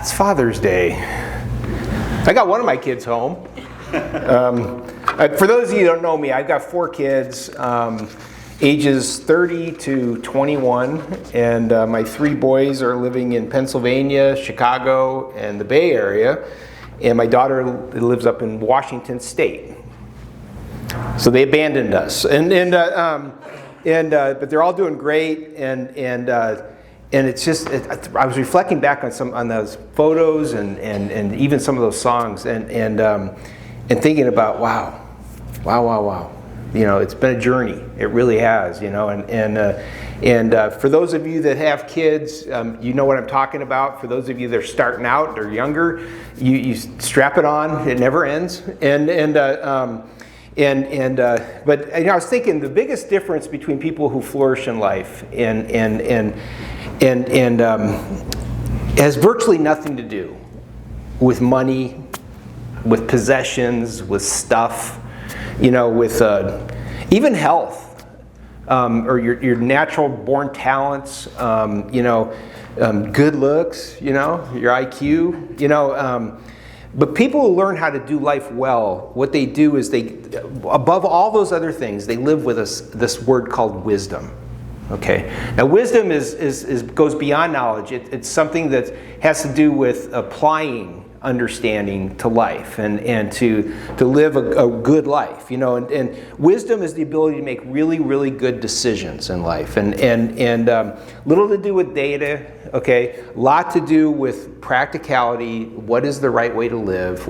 It's Father's Day. I got one of my kids home. For those of you who don't know me, I've got 4 kids, ages 30 to 21, and my 3 boys are living in Pennsylvania, Chicago, and the Bay Area, and my daughter lives up in Washington State. So they abandoned us, but they're all doing great, and it's just I was reflecting back on those photos and even some of those songs and thinking about wow. You know, it's been a journey. It really has. You know, and for those of you that have kids, you know what I'm talking about. For those of you that are starting out or younger, you strap it on. It never ends. But you know, I was thinking the biggest difference between people who flourish in life and has virtually nothing to do with money, with possessions, with stuff, you know, with even health, or your natural born talents, you know, good looks, you know, your IQ, you know. But people who learn how to do life well, what they do is they, above all those other things, they live with this word called wisdom. Okay. Now, wisdom goes beyond knowledge. It's something that has to do with applying understanding to life and to live a good life, you know. And wisdom is the ability to make really, really good decisions in life, and little to do with data. Okay, a lot to do with practicality. What is the right way to live?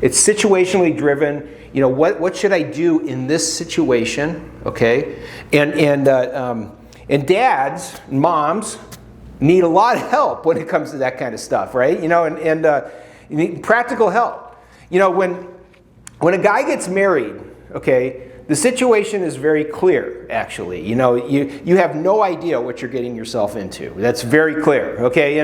It's situationally driven. You know, what should I do in this situation? Okay, and dads, moms need a lot of help when it comes to that kind of stuff, right? You know, and you need practical help. You know, when a guy gets married, okay, the situation is very clear, actually. You know, you have no idea what you're getting yourself into. That's very clear, okay?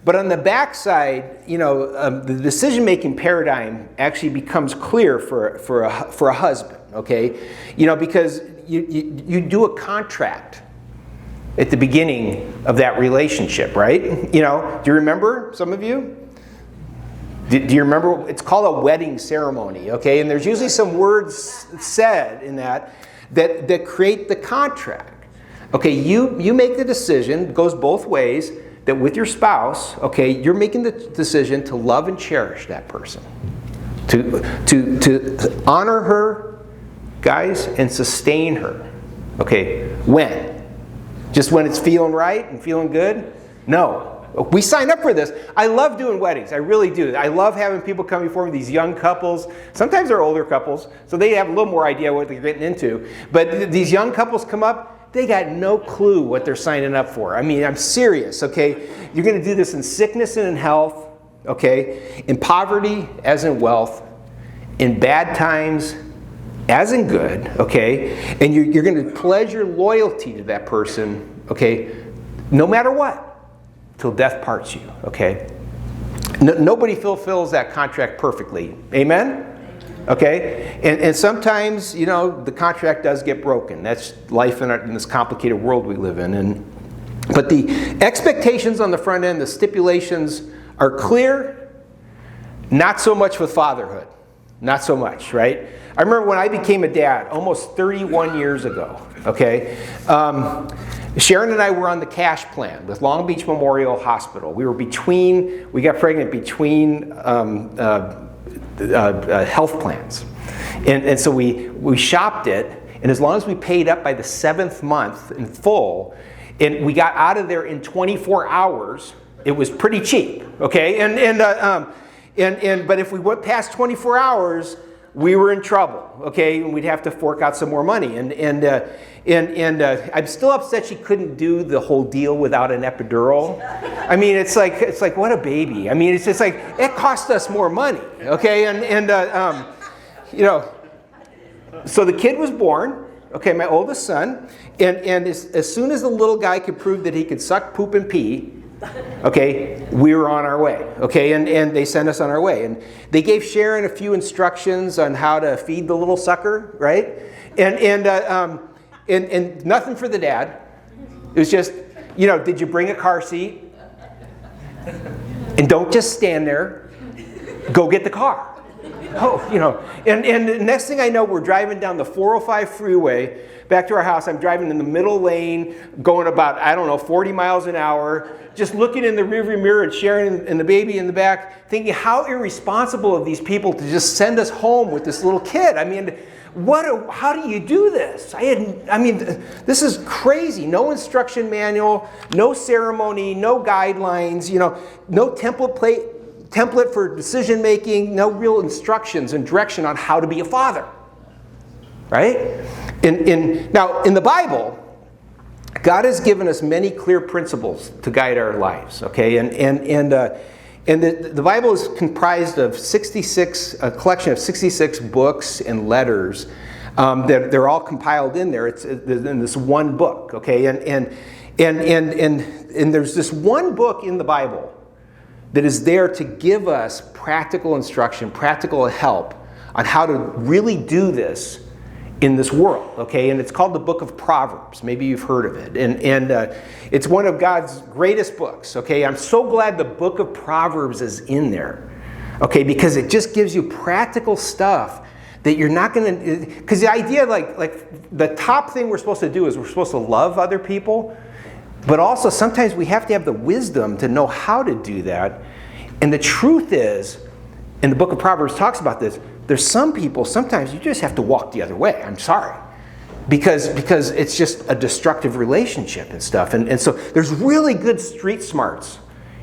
But on the backside, you know, the decision-making paradigm actually becomes clear for a husband, okay? You know, because you do a contract at the beginning of that relationship, right? You know, do you remember, some of you? Do you remember? It's called a wedding ceremony, okay? And there's usually some words said in that create the contract. Okay, you make the decision, it goes both ways, that with your spouse, okay, you're making the decision to love and cherish that person. To honor her, guys, and sustain her. Okay, when? Just when it's feeling right and feeling good? No. We sign up for this. I love doing weddings. I really do. I love having people come before me, these young couples. Sometimes they're older couples, so they have a little more idea what they're getting into. But these young couples come up, they got no clue what they're signing up for. I mean, I'm serious, okay? You're going to do this in sickness and in health, okay? In poverty as in wealth, in bad times as in good, okay? And you're going to pledge your loyalty to that person, okay, no matter what, till death parts you, okay? Nobody fulfills that contract perfectly. Amen? Okay? And sometimes, you know, the contract does get broken. That's life in this complicated world we live in. But the expectations on the front end, the stipulations are clear, not so much with fatherhood. Not so much, right? I remember when I became a dad almost 31 years ago, okay? Sharon and I were on the cash plan with Long Beach Memorial Hospital. We got pregnant between health plans. And so we shopped it, and as long as we paid up by the 7th month in full, and we got out of there in 24 hours, it was pretty cheap, okay? But if we went past 24 hours, we were in trouble, okay? And we'd have to fork out some more money. And I'm still upset she couldn't do the whole deal without an epidural. I mean, it's like what a baby. I mean, it's just like it cost us more money, okay? You know, so the kid was born, okay, my oldest son, and as soon as the little guy could prove that he could suck, poop, and pee, okay, we were on our way, okay, and they sent us on our way. And they gave Sharon a few instructions on how to feed the little sucker, right? And nothing for the dad. It was just, you know, did you bring a car seat? And don't just stand there. Go get the car. Oh, you know. And the next thing I know, we're driving down the 405 freeway back to our house. I'm driving in the middle lane, going about, 40 miles an hour, just looking in the rearview mirror at Sharon and the baby in the back, thinking how irresponsible of these people to just send us home with this little kid. I mean, how do you do this? This is crazy. No instruction manual, no ceremony, no guidelines, no template for decision making, no real instructions and direction on how to be a father. Right? Now, in the Bible, God has given us many clear principles to guide our lives. Okay, and the Bible is comprised of a collection of 66 books and letters that they're all compiled in there. It's in this one book. Okay, and there's this one book in the Bible that is there to give us practical instruction, practical help on how to really do this in this world, okay? And it's called the Book of Proverbs. Maybe you've heard of it. And it's one of God's greatest books, okay? I'm so glad the Book of Proverbs is in there, okay? Because it just gives you practical stuff that you're not going to... Because the idea, like the top thing we're supposed to do is we're supposed to love other people, but also sometimes we have to have the wisdom to know how to do that. And the truth is, and the Book of Proverbs talks about this, there's some people, sometimes you just have to walk the other way. I'm sorry. Because it's just a destructive relationship and stuff. And so there's really good street smarts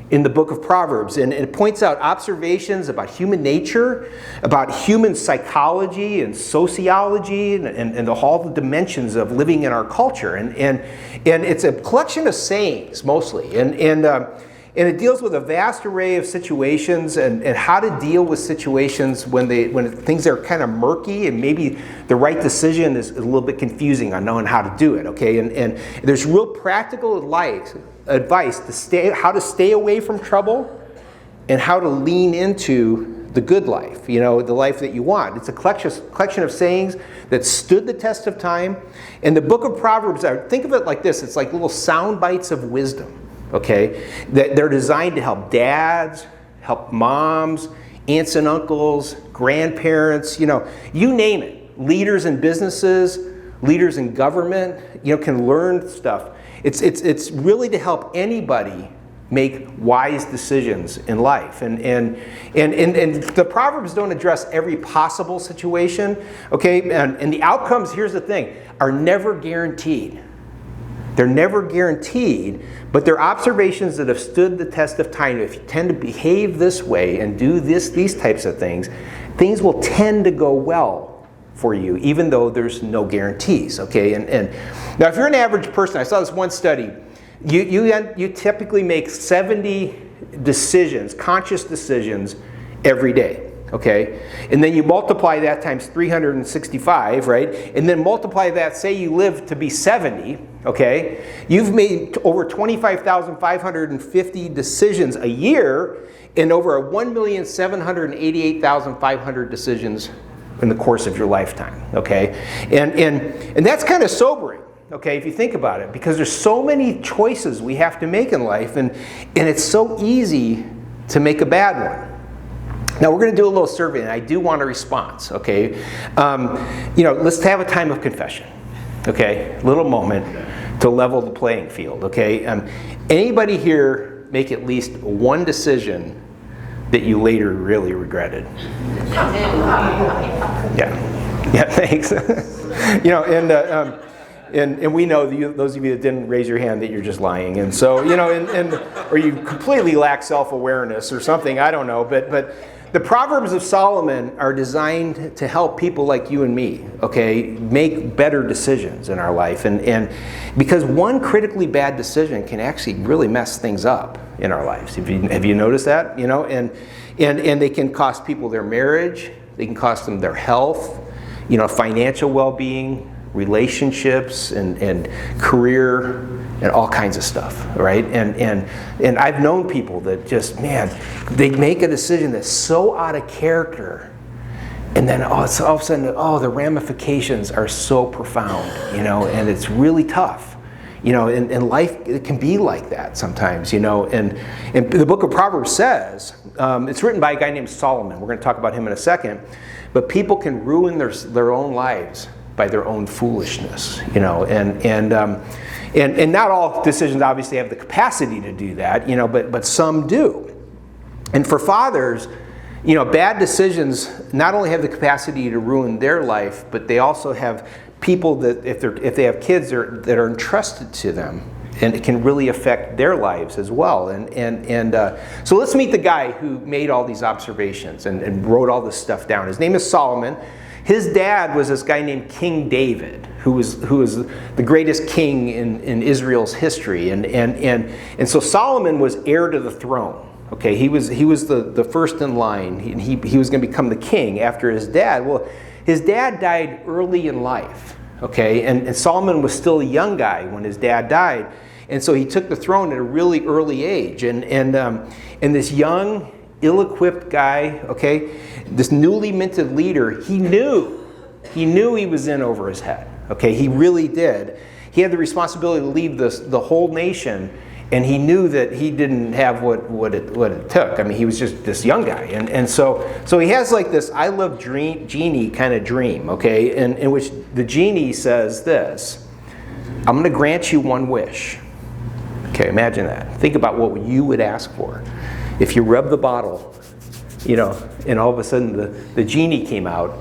in the Book of Proverbs. And it points out observations about human nature, about human psychology and sociology, and all the dimensions of living in our culture. And it's a collection of sayings, mostly. And it deals with a vast array of situations and how to deal with situations when things are kind of murky and maybe the right decision is a little bit confusing on knowing how to do it, okay? And there's real practical advice to how to stay away from trouble and how to lean into the good life, the life that you want. It's a collection of sayings that stood the test of time. And the Book of Proverbs, think of it like this, it's like little sound bites of wisdom. Okay, they're designed to help dads, help moms, aunts and uncles, grandparents, you name it. Leaders in businesses, leaders in government, can learn stuff. It's really to help anybody make wise decisions in life. And the Proverbs don't address every possible situation, okay? And the outcomes, here's the thing, are never guaranteed. They're never guaranteed, but they're observations that have stood the test of time. If you tend to behave this way and do these types of things will tend to go well for you, even though there's no guarantees, okay? And now, if you're an average person, I saw this one study, you typically make 70 decisions, conscious decisions, every day. Okay, and then you multiply that times 365, right? And then multiply that, say you live to be 70, okay? You've made over 25,550 decisions a year and over 1,788,500 decisions in the course of your lifetime, okay? And that's kind of sobering, okay, if you think about it, because there's so many choices we have to make in life, and it's so easy to make a bad one. Now, we're going to do a little survey, and I do want a response, okay? Let's have a time of confession, okay? A little moment to level the playing field, okay? Anybody here make at least one decision that you later really regretted? Yeah, thanks. And we know that those of you that didn't raise your hand that you're just lying, and so or you completely lack self-awareness or something. I don't know, but the Proverbs of Solomon are designed to help people like you and me, okay, make better decisions in our life, and because one critically bad decision can actually really mess things up in our lives. Have you noticed that? And they can cost people their marriage, they can cost them their health, financial well-being, relationships, and career, and all kinds of stuff, right? And I've known people that just, they make a decision that's so out of character, and then all of a sudden, the ramifications are so profound, and it's really tough. And life, it can be like that sometimes, and the book of Proverbs says, it's written by a guy named Solomon. We're going to talk about him in a second. But people can ruin their own lives by their own foolishness, and not all decisions obviously have the capacity to do that, but some do. And for fathers, bad decisions not only have the capacity to ruin their life, but they also have people that if they have kids that are entrusted to them, and it can really affect their lives as well. So let's meet the guy who made all these observations and wrote all this stuff down. His name is Solomon. His dad was this guy named King David, who was the greatest king in Israel's history, and so Solomon was heir to the throne. Okay, he was the first in line. He was going to become the king after his dad. Well, his dad died early in life. Okay, and Solomon was still a young guy when his dad died, and so he took the throne at a really early age. And this young, ill-equipped guy, okay, this newly minted leader, he knew he was in over his head. Okay, he really did. He had the responsibility to lead the whole nation. And he knew that he didn't have what it took. I mean, he was just this young guy. And so he has like this I love genie kind of dream, okay, in which the genie says this: I'm going to grant you one wish. Okay, imagine that. Think about what you would ask for. If you rub the bottle, and all of a sudden the genie came out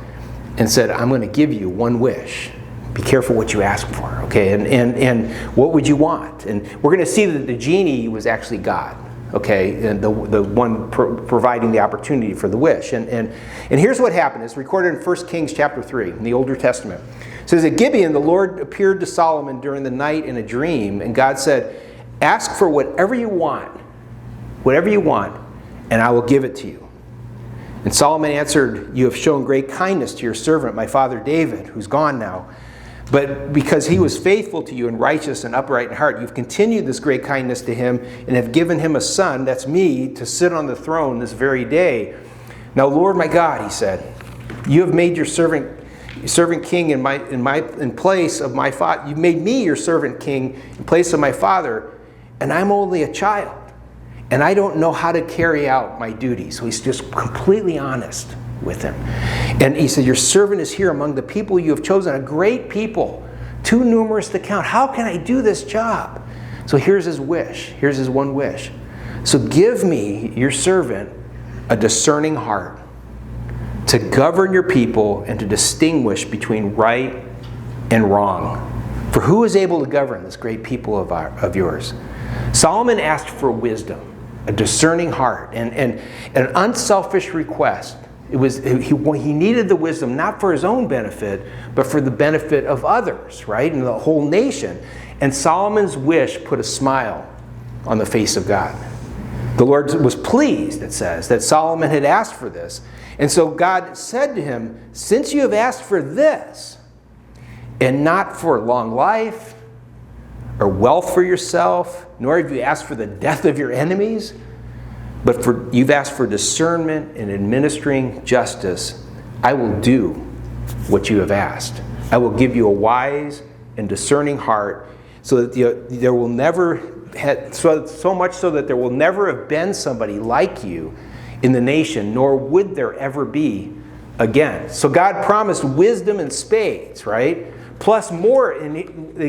and said, I'm going to give you one wish. Be careful what you ask for, okay? And what would you want? And we're going to see that the genie was actually God, okay? And the one providing the opportunity for the wish. And here's what happened. It's recorded in 1 Kings chapter 3 in the Older Testament. It says, at Gibeon, the Lord appeared to Solomon during the night in a dream, and God said, ask for whatever you want, and I will give it to you. And Solomon answered, you have shown great kindness to your servant, my father David, who's gone now. But because he was faithful to you and righteous and upright in heart, you've continued this great kindness to him and have given him a son, that's me, to sit on the throne this very day. Now, Lord my God, he said, you have made your servant king in place of my father. You've made me your servant king in place of my father, and I'm only a child, and I don't know how to carry out my duties. So he's just completely honest with him. And he said, your servant is here among the people you have chosen, a great people, too numerous to count. How can I do this job? So here's his wish. Here's his one wish. So give me, your servant, a discerning heart to govern your people and to distinguish between right and wrong. For who is able to govern this great people of yours? Solomon asked for wisdom, a discerning heart, and an unselfish request. He needed the wisdom not for his own benefit, but for the benefit of others, right? And the whole nation. And Solomon's wish put a smile on the face of God. The Lord was pleased, it says, that Solomon had asked for this. And so God said to him, since you have asked for this, and not for long life, or wealth for yourself, nor have you asked for the death of your enemies, but you've asked for discernment in administering justice, I will do what you have asked. I will give you a wise and discerning heart, so that there will never so much so that there will never have been somebody like you in the nation, nor would there ever be again. So God promised wisdom in spades, right? Plus more, and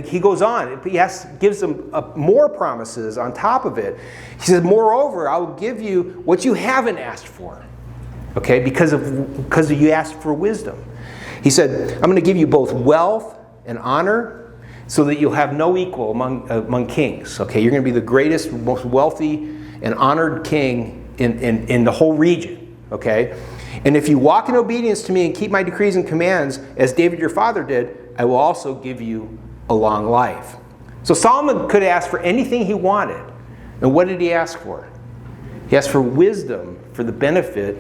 he goes on. He gives them more promises on top of it. He says, moreover, I will give you what you haven't asked for. Okay, because you asked for wisdom. He said, I'm going to give you both wealth and honor, so that you'll have no equal among kings. Okay, you're going to be the greatest, most wealthy and honored king in the whole region. Okay, and if you walk in obedience to me and keep my decrees and commands, as David your father did, I will also give you a long life. So Solomon could ask for anything he wanted. And what did he ask for? He asked for wisdom for the benefit,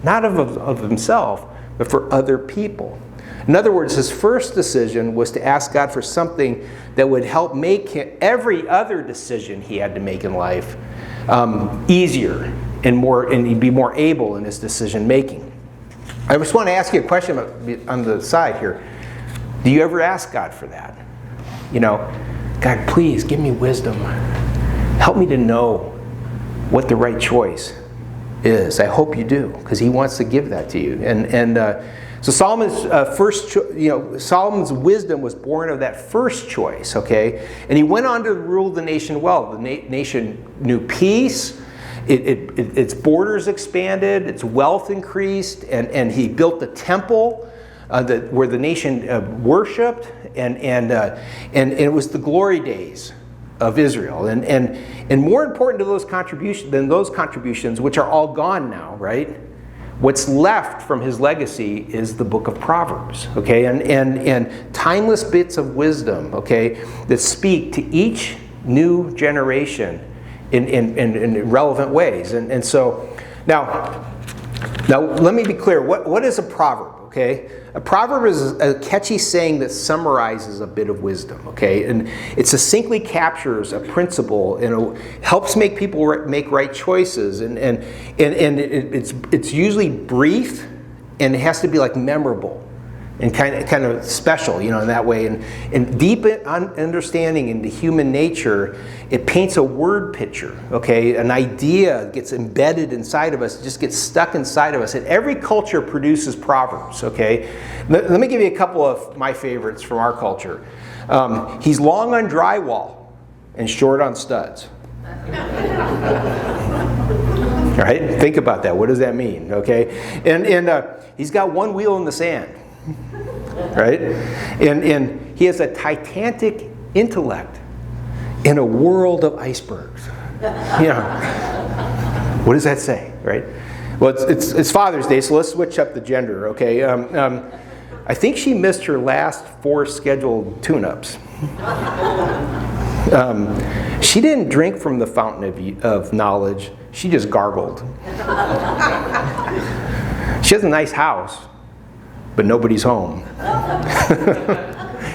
not of himself, but for other people. In other words, his first decision was to ask God for something that would help make every other decision he had to make in life easier and he'd be more able in his decision making. I just want to ask you a question on the side here. Do you ever ask God for that? God, God, please give me wisdom. Help me to know what the right choice is. I hope you do, because he wants to give that to you. So Solomon's Solomon's wisdom was born of that first choice, okay? And he went on to rule the nation well. The nation knew peace. Its borders expanded. Its wealth increased. And he built the temple where the nation worshipped. And it was the glory days of Israel. And more important to those contributions, which are all gone now, right? What's left from his legacy is the book of Proverbs, okay? And timeless bits of wisdom, okay, that speak to each new generation in relevant ways. And so, now let me be clear. What is a proverb, okay? A proverb is a catchy saying that summarizes a bit of wisdom, okay? And it succinctly captures a principle and helps make people make right choices. And it's usually brief, and it has to be like memorable and kind of special, in that way. And deep understanding into human nature, it paints a word picture, okay? An idea gets embedded inside of us, just gets stuck inside of us. And every culture produces proverbs, okay? Let me give you a couple of my favorites from our culture. He's long on drywall and short on studs. Right? Think about that. What does that mean, okay? And he's got one wheel in the sand. Right? And he has a titanic intellect in a world of icebergs. What does that say, right? Well, it's Father's Day, so let's switch up the gender, okay? I think she missed her last 4 scheduled tune-ups. She didn't drink from the fountain of knowledge. She just gargled. She has a nice house, but nobody's home.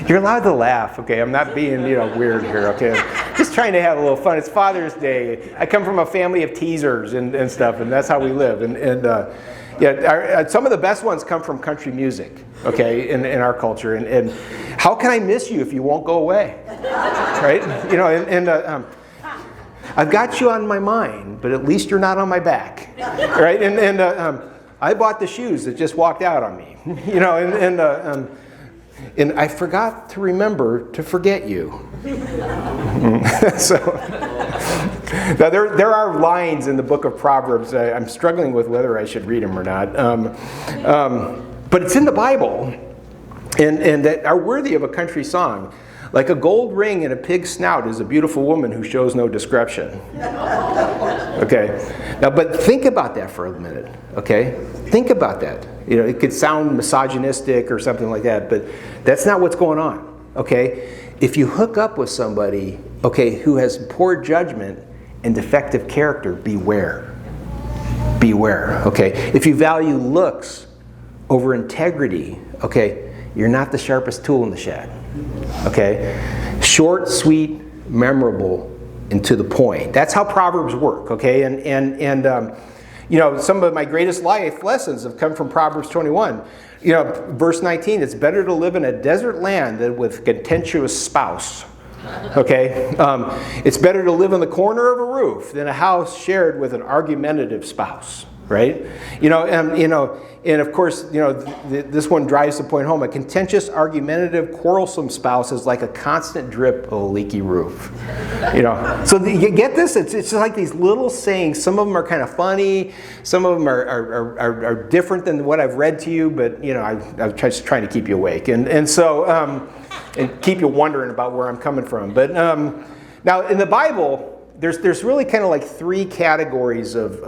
You're allowed to laugh, okay? I'm not being, weird here, okay? Just trying to have a little fun. It's Father's Day. I come from a family of teasers and stuff, and that's how we live. Some of the best ones come from country music, okay, in our culture. And how can I miss you if you won't go away, right? I've got you on my mind, but at least you're not on my back, right? I bought the shoes that just walked out on me, and I forgot to remember to forget you. So now there are lines in the book of Proverbs. I'm struggling with whether I should read them or not, but it's in the Bible, and that are worthy of a country song. Like a gold ring in a pig's snout is a beautiful woman who shows no discretion. Okay. Now, but think about that for a minute. Okay. Think about that. It could sound misogynistic or something like that, but that's not what's going on. Okay. If you hook up with somebody, okay, who has poor judgment and defective character, beware. Beware. Okay. If you value looks over integrity, okay, you're not the sharpest tool in the shed. Okay? Short, sweet, memorable, and to the point. That's how Proverbs work, okay? Some of my greatest life lessons have come from Proverbs 21. Verse 19, it's better to live in a desert land than with a contentious spouse. Okay? It's better to live in the corner of a roof than a house shared with an argumentative spouse. Right? And of course, this one drives the point home. A contentious, argumentative, quarrelsome spouse is like a constant drip of a leaky roof. So you get this? It's just like these little sayings. Some of them are kind of funny. Some of them are different than what I've read to you. But I'm just trying to keep you awake and keep you wondering about where I'm coming from. But now in the Bible, there's really kind of like 3 categories of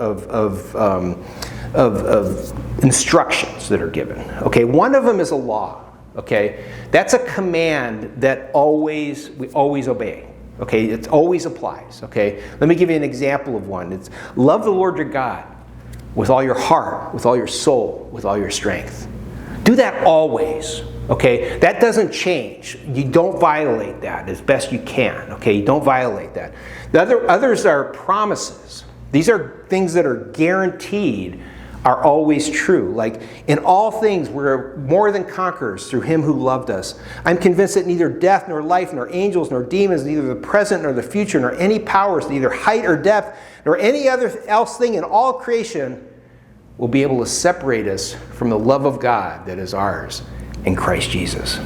instructions that are given. Okay, one of them is a law. Okay, that's a command that we always obey. Okay, it always applies. Okay, let me give you an example of one. It's love the Lord your God with all your heart, with all your soul, with all your strength. Do that always. Okay, that doesn't change. You don't violate that as best you can. Okay, you don't violate that. The others are promises. These are things that are guaranteed are always true. Like, in all things we're more than conquerors through him who loved us. I'm convinced that neither death nor life nor angels nor demons, neither the present nor the future, nor any powers, neither height or depth, nor any other else thing in all creation will be able to separate us from the love of God that is ours in Christ Jesus.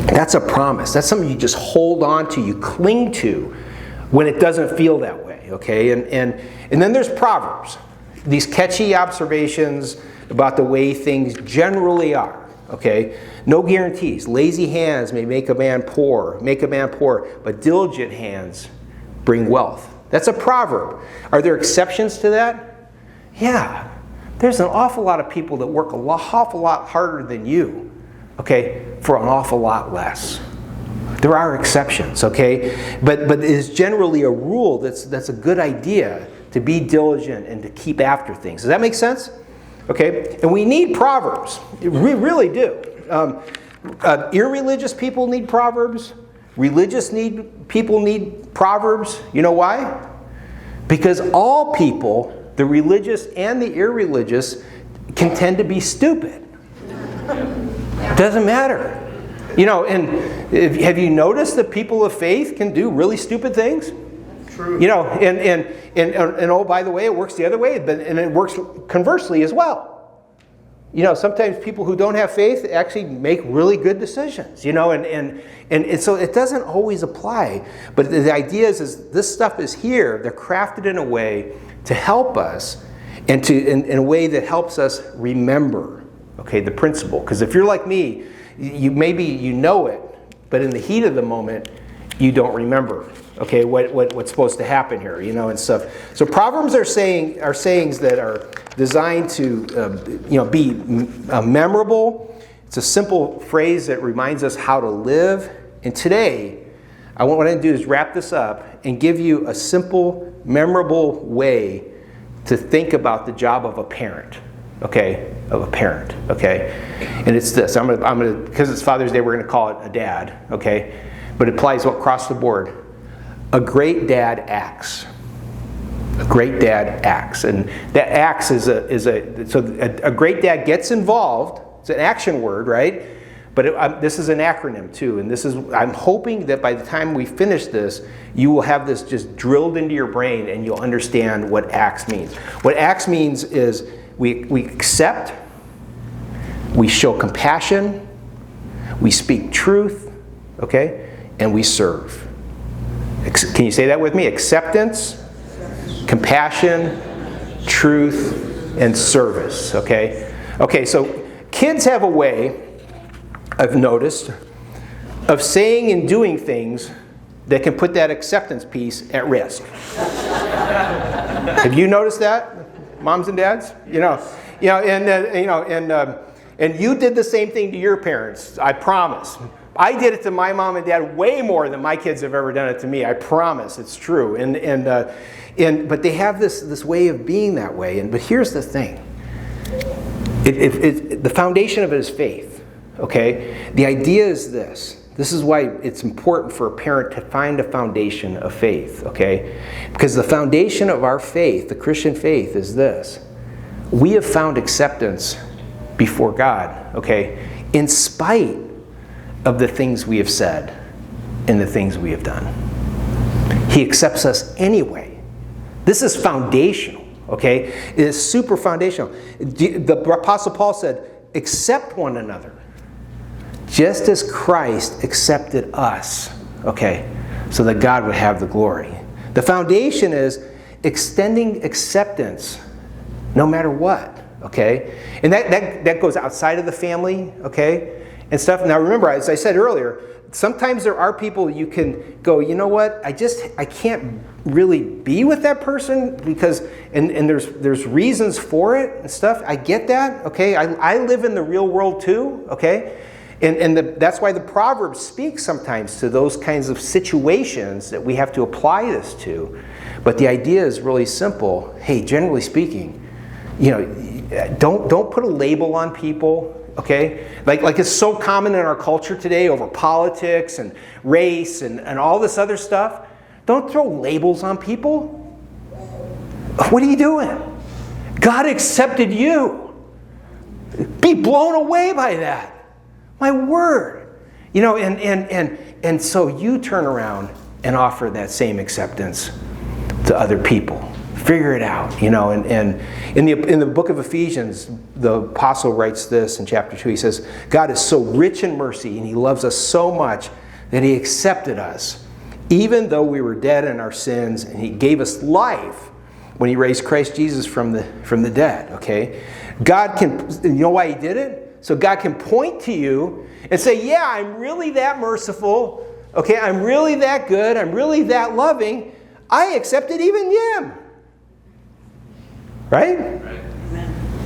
That's a promise. That's something you just hold on to, you cling to when it doesn't feel that way, okay? And then there's Proverbs. These catchy observations about the way things generally are, okay? No guarantees. Lazy hands may make a man poor, but diligent hands bring wealth. That's a proverb. Are there exceptions to that? Yeah. There's an awful lot of people that work awful lot harder than you, okay, for an awful lot less. There are exceptions, okay? But it is generally a rule that's a good idea to be diligent and to keep after things. Does that make sense? Okay? And we need Proverbs. We really do. Irreligious people need Proverbs. Religious people need Proverbs. You know why? Because all people, the religious and the irreligious, can tend to be stupid. Doesn't matter. You know, and have you noticed that people of faith can do really stupid things? True. You know, and oh, by the way, it works the other way, and it works conversely as well. You know, sometimes people who don't have faith actually make really good decisions, you know, and so it doesn't always apply. But the idea is this stuff is here. They're crafted in a way to help us and in a way that helps us remember, okay, the principle. Because if you're like me, you know it, but in the heat of the moment, you don't remember, okay, what's supposed to happen here, you know, and stuff. So Proverbs are sayings that are designed to, be memorable. It's a simple phrase that reminds us how to live. And today, what I'm going to do is wrap this up and give you a simple, memorable way to think about the job of a parent. Okay, of a parent, okay? And it's this. I'm gonna because it's Father's Day, we're gonna call it a dad, okay? But it applies across the board. A great dad acts. A great dad acts. And that acts a great dad gets involved. It's an action word, right? But this is an acronym too. And I'm hoping that by the time we finish this, you will have this just drilled into your brain and you'll understand what acts means. What acts means is we accept, we show compassion, we speak truth, okay, and we serve. Can you say that with me? Acceptance, compassion, truth, and service, okay? Okay, so kids have a way, I've noticed, of saying and doing things that can put that acceptance piece at risk. Have you noticed that? Moms and dads, and you did the same thing to your parents. I promise. I did it to my mom and dad way more than my kids have ever done it to me. I promise, it's true. But they have this way of being that way. But here's the thing: the foundation of it is faith. Okay, the idea is this. This is why it's important for a parent to find a foundation of faith, okay? Because the foundation of our faith, the Christian faith, is this. We have found acceptance before God, okay? In spite of the things we have said and the things we have done. He accepts us anyway. This is foundational, okay? It is super foundational. The Apostle Paul said, accept one another. Just as Christ accepted us, okay, so that God would have the glory. The foundation is extending acceptance no matter what, okay? And that goes outside of the family, okay, and stuff. Now remember, as I said earlier, sometimes there are people you can go, you know what, I can't really be with that person because, and there's reasons for it and stuff. I get that, okay? I live in the real world too, okay? And that's why the Proverbs speak sometimes to those kinds of situations that we have to apply this to. But the idea is really simple. Hey, generally speaking, don't put a label on people, okay? Like it's so common in our culture today over politics and race and all this other stuff. Don't throw labels on people. What are you doing? God accepted you. Be blown away by that. My word. You know, and so you turn around and offer that same acceptance to other people. Figure it out, you know. And in the book of Ephesians, the apostle writes this in chapter 2. He says, God is so rich in mercy, and he loves us so much that he accepted us, even though we were dead in our sins, and he gave us life when he raised Christ Jesus from the dead, okay? God can, you know why he did it? So God can point to you and say, yeah, I'm really that merciful, okay? I'm really that good, I'm really that loving. I accepted even him. Right?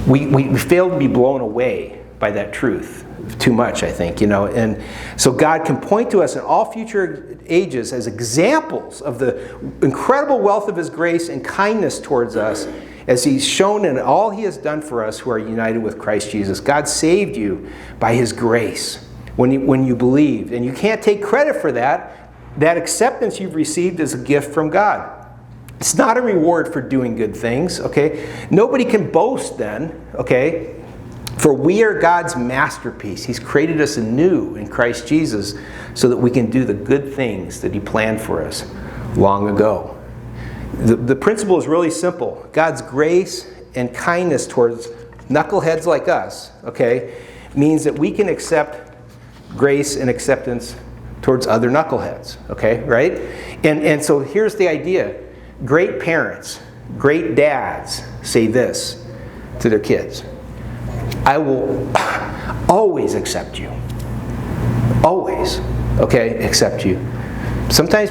We fail to be blown away by that truth too much, I think, you know. And so God can point to us in all future ages as examples of the incredible wealth of his grace and kindness towards us, as he's shown in all he has done for us who are united with Christ Jesus. God saved you by his grace when you believed. And you can't take credit for that. That acceptance you've received is a gift from God. It's not a reward for doing good things, okay? Nobody can boast then, okay? For we are God's masterpiece. He's created us anew in Christ Jesus so that we can do the good things that he planned for us long ago. The principle is really simple. God's grace and kindness towards knuckleheads like us, okay, means that we can accept grace and acceptance towards other knuckleheads, okay, right? And so here's the idea. Great parents, great dads say this to their kids: I will always accept you. Always, okay, accept you. Sometimes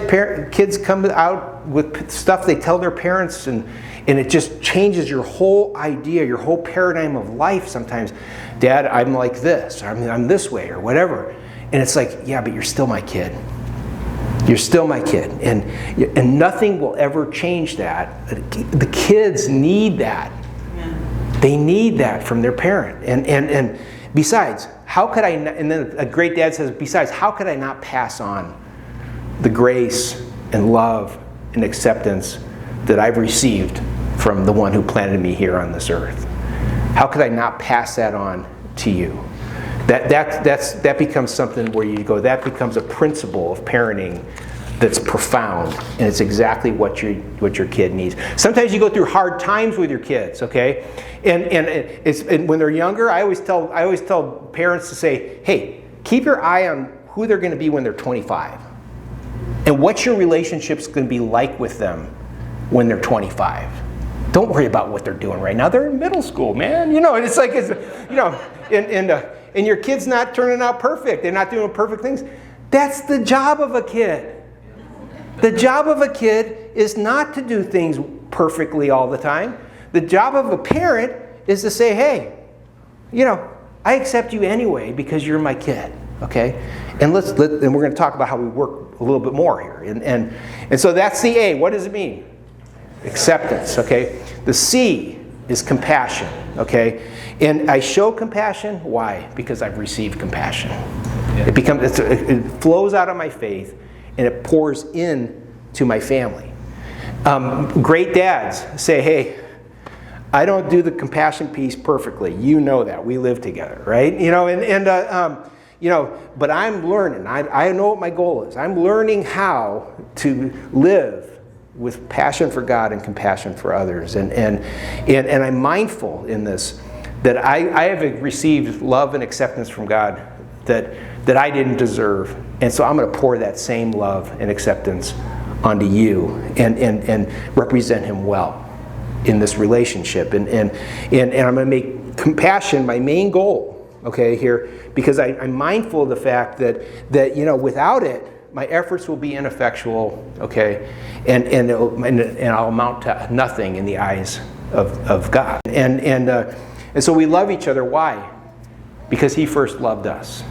kids come out with stuff they tell their parents, and it just changes your whole idea, your whole paradigm of life sometimes. Dad, I'm like this, or I'm this way, or whatever. And it's like, yeah, but you're still my kid. You're still my kid, and nothing will ever change that. The kids need that. Yeah. They need that from their parent. And besides, how could I? And then a great dad says, besides, how could I not pass on the grace and love and acceptance that I've received from the one who planted me here on this earth? How could I not pass that on to you? That becomes something where you go, that becomes a principle of parenting that's profound, and it's exactly what your kid needs. Sometimes you go through hard times with your kids, okay? And when they're younger, I always tell parents to say, hey, keep your eye on who they're going to be when they're 25. And what your relationship's going to be like with them when they're 25. Don't worry about what they're doing right now. They're in middle school, man. You know, and it's like, you know, and your kid's not turning out perfect. They're not doing perfect things. That's the job of a kid. The job of a kid is not to do things perfectly all the time. The job of a parent is to say, hey, you know, I accept you anyway because you're my kid, okay? And and we're going to talk about how we work a little bit more here. And so that's the A. What does it mean? Acceptance, okay? The C is compassion, okay? And I show compassion, why? Because I've received compassion. Yeah. It flows out of my faith, and it pours in to my family. Great dads say, hey, I don't do the compassion piece perfectly. You know that. We live together, right? You know, you know, but I'm learning. I know what my goal is. I'm learning how to live with passion for God and compassion for others. And I'm mindful in this that I have received love and acceptance from God that I didn't deserve. And so I'm going to pour that same love and acceptance onto you and represent him well in this relationship. And I'm going to make compassion my main goal, okay, here, because I'm mindful of the fact that you know, without it, my efforts will be ineffectual, okay, and I'll amount to nothing in the eyes of God. And so we love each other. Why? Because he first loved us.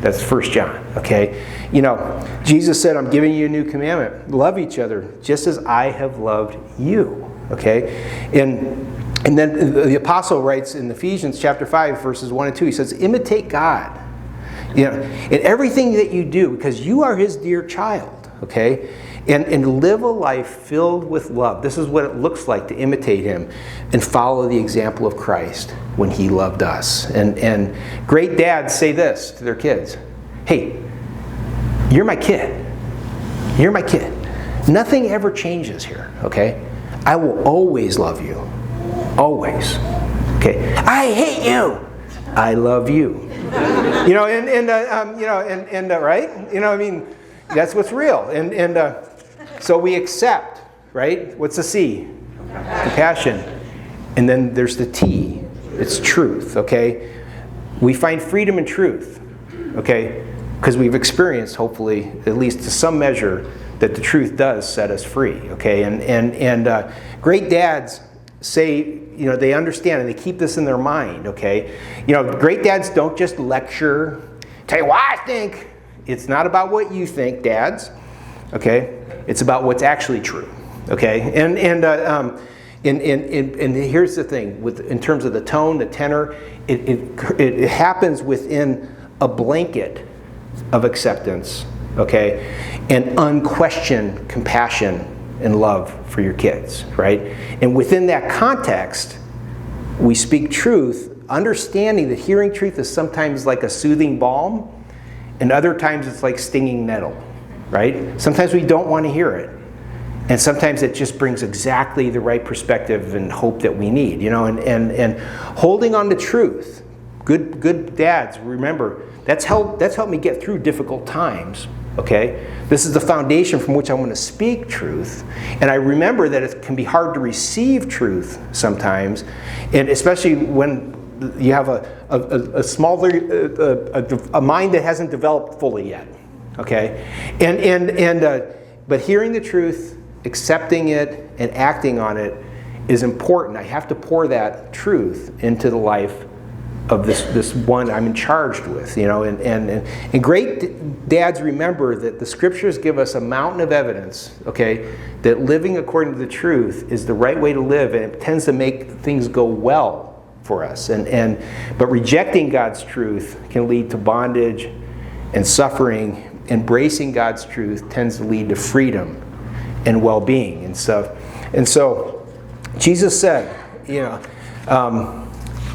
That's 1 John, okay? You know, Jesus said, I'm giving you a new commandment. Love each other just as I have loved you, okay? And then the apostle writes in Ephesians chapter 5, verses 1 and 2, he says, imitate God. You know, in everything that you do, because you are his dear child, okay? and live a life filled with love. This is what it looks like to imitate him and follow the example of Christ when he loved us. And great dads say this to their kids. Hey, you're my kid. You're my kid. Nothing ever changes here, okay? I will always love you. Always. Okay? I hate you. I love you. You know, right? You know, I mean, that's what's real. And so we accept, right? What's the C? Compassion. And then there's the T. It's truth, okay? We find freedom in truth, okay? Because we've experienced, hopefully, at least to some measure, that the truth does set us free, okay? And great dads say, you know, they understand and they keep this in their mind, okay? You know, great dads don't just lecture, tell you what I think. It's not about what you think, dads, okay? It's about what's actually true, okay? And here's the thing, in terms of the tone, the tenor, it happens within a blanket of acceptance, okay? And unquestioned compassion and love for your kids, right? And within that context, we speak truth, understanding that hearing truth is sometimes like a soothing balm, and other times it's like stinging nettle, right? Sometimes we don't want to hear it. And sometimes it just brings exactly the right perspective and hope that we need, you know, and holding on to truth. Good dads, remember, that's helped me get through difficult times, okay? This is the foundation from which I want to speak truth. And I remember that it can be hard to receive truth sometimes, and especially when you have a smaller, a mind that hasn't developed fully yet, okay? But hearing the truth, accepting it, and acting on it is important. I have to pour that truth into the life of this one I'm charged with, you know, and great dads remember that the scriptures give us a mountain of evidence, okay, that living according to the truth is the right way to live, and it tends to make things go well for us. But rejecting God's truth can lead to bondage and suffering. Embracing God's truth tends to lead to freedom and well-being and stuff. And so Jesus said, you know,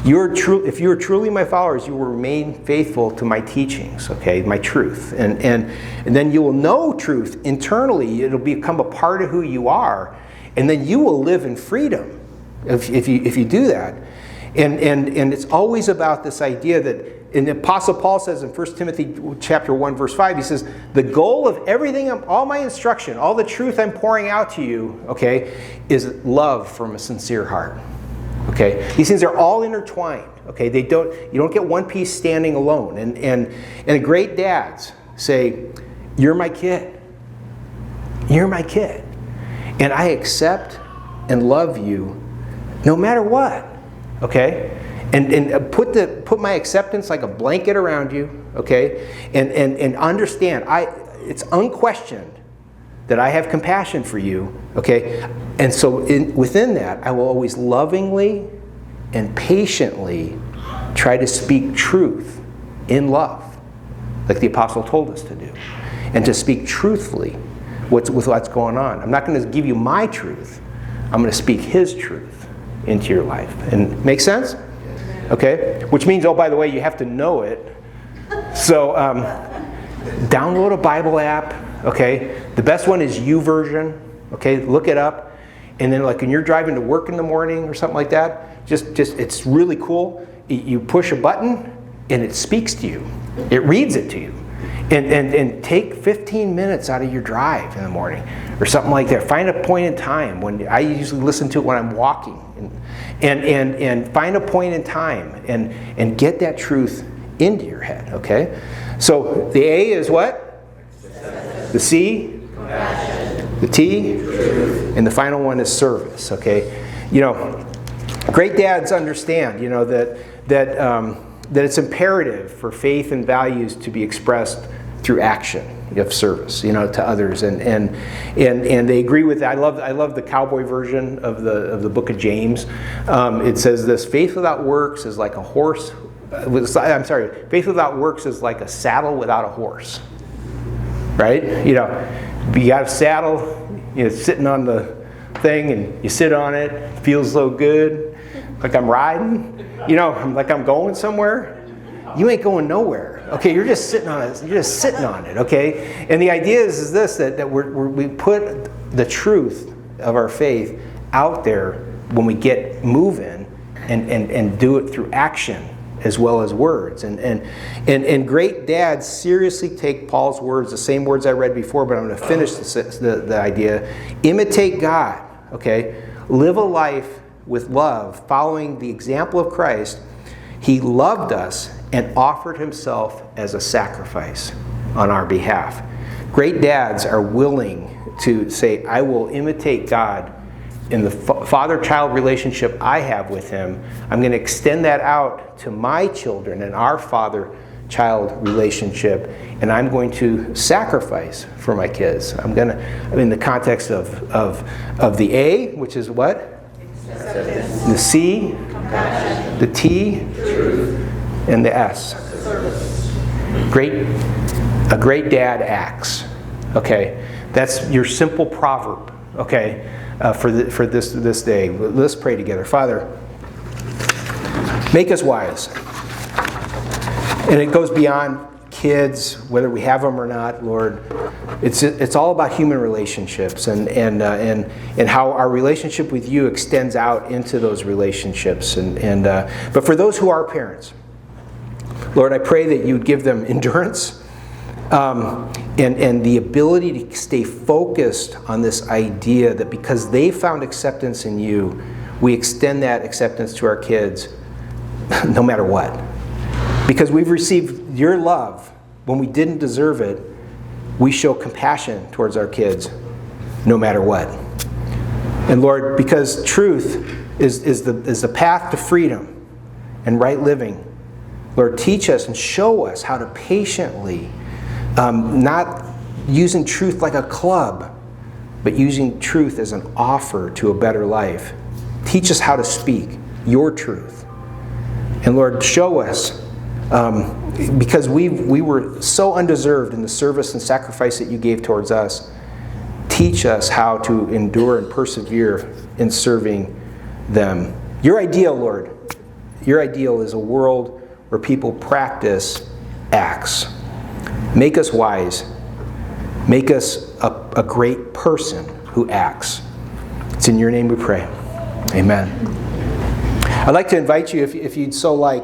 if you are truly my followers, you will remain faithful to my teachings, okay, my truth. And then you will know truth internally. It'll become a part of who you are. And then you will live in freedom if you do that. And it's always about this idea that, and the Apostle Paul says in 1 Timothy chapter 1, verse 5, he says, the goal of everything, all my instruction, all the truth I'm pouring out to you, okay, is love from a sincere heart. Okay, these things are all intertwined. Okay, you don't get one piece standing alone. And great dads say, "You're my kid. You're my kid, and I accept and love you, no matter what." Okay, and put my acceptance like a blanket around you. Okay, and understand it's unquestioned that I have compassion for you, okay? And so within that, I will always lovingly and patiently try to speak truth in love, like the apostle told us to do, and to speak truthfully with what's going on. I'm not going to give you my truth. I'm going to speak his truth into your life. And make sense? Okay? Which means, oh, by the way, you have to know it. So download a Bible app. Okay, the best one is YouVersion. Okay, look it up, and then like when you're driving to work in the morning or something like that, just it's really cool. You push a button, and it speaks to you. It reads it to you, and take 15 minutes out of your drive in the morning or something like that. Find a point in time when I usually listen to it when I'm walking, and find a point in time and get that truth into your head. Okay, so the A is what? The C, compassion. The T, truth. And the final one is service. Okay, you know, great dads understand, you know, that it's imperative for faith and values to be expressed through action of service, you know, to others, and they agree with that. I love the cowboy version of the book of James. It says this: faith without works is like a horse. Faith without works is like a saddle without a horse. Right? You know, You got a saddle, sitting on the thing, and you sit on it. It feels so good, like I'm riding. Like I'm going somewhere. You ain't going nowhere. Okay, you're just sitting on it. You're just sitting on it. Okay, and the idea is this: that we put the truth of our faith out there when we get moving, and do it through action as well as words. And great dads seriously take Paul's words, the same words I read before, but I'm going to finish the idea. Imitate God. Okay, live a life with love, following the example of Christ. He loved us and offered himself as a sacrifice on our behalf. Great dads are willing to say, I will imitate God in the father-child relationship I have with him. I'm going to extend that out to my children and our father-child relationship, and I'm going to sacrifice for my kids. In the context of the A, which is what? Acceptance. The C, compassion. The T, truth. And the S, service. A great dad acts. Okay, that's your simple proverb. Okay, for this day. Let's pray together. Father, make us wise. And it goes beyond kids, whether we have them or not, Lord. It's all about human relationships and how our relationship with you extends out into those relationships. But for those who are parents, Lord, I pray that you would give them endurance and the ability to stay focused on this idea that because they found acceptance in you, we extend that acceptance to our kids no matter what. Because we've received your love when we didn't deserve it, we show compassion towards our kids no matter what. And Lord, because truth is the path to freedom and right living, Lord, teach us and show us how to patiently, not using truth like a club, but using truth as an offer to a better life. Teach us how to speak your truth. And Lord, show us, because we were so undeserved in the service and sacrifice that you gave towards us, teach us how to endure and persevere in serving them. Your ideal, Lord, your ideal is a world where people practice acts. Make us wise. Make us a great person who acts. It's in your name we pray. Amen. I'd like to invite you, if you'd so like,